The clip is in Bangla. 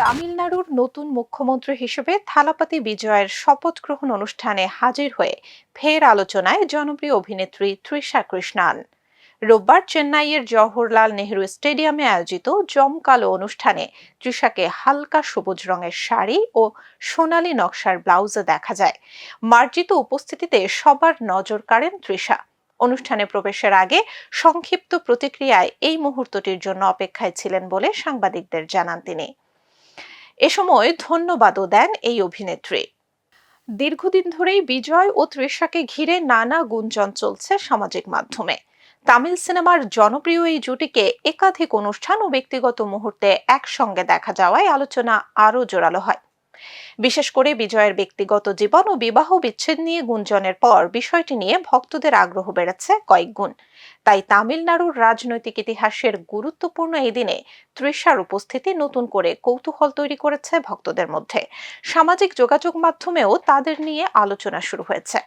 তামিলনাড়ুর নতুন মুখ্যমন্ত্রী হিসেবে থালাপতি বিজয়ের শপথ গ্রহণ অনুষ্ঠানে হাজির হয়ে ফের আলোচনায় জনপ্রিয় অভিনেত্রী তৃষা কৃষ্ণান। রোববার চেন্নাইয়ের জওহরলাল নেহরু স্টেডিয়ামে আয়োজিত জমকালো অনুষ্ঠানে তৃষাকে হালকা সবুজ রঙের শাড়ি ও সোনালী নকশার ব্লাউজে দেখা যায়। মার্জিত উপস্থিতিতে সবার নজর কাড়েন তৃষা। অনুষ্ঠানে প্রবেশের আগে সংক্ষিপ্ত প্রতিক্রিয়ায় এই মুহূর্তটির জন্য অপেক্ষায় ছিলেন বলে সাংবাদিকদের জানান তিনি। এ সময় ধন্যবাদও দেন এই অভিনেত্রী। দীর্ঘদিন ধরেই বিজয় ও তৃষাকে ঘিরে নানা গুঞ্জন চলছে সামাজিক মাধ্যমে। তামিল সিনেমার জনপ্রিয় এই জুটিকে একাধিক অনুষ্ঠান ও ব্যক্তিগত মুহূর্তে একসঙ্গে দেখা যাওয়ায় আলোচনা আরও জোরালো হয়। বিশেষ করে বিজয়ের ব্যক্তিগত জীবন ও বিবাহ বিচ্ছেদ নিয়ে গুঞ্জনের পর বিষয়টি নিয়ে ভক্তদের আগ্রহ বেড়েছে কয়েক গুণ। তাই তামিলনাড়ুর রাজনৈতিক ইতিহাসের গুরুত্বপূর্ণ এই দিনে তৃষার উপস্থিতি নতুন করে কৌতূহল তৈরি করেছে ভক্তদের মধ্যে। সামাজিক যোগাযোগ মাধ্যমেও তাদের নিয়ে আলোচনা শুরু হয়েছে।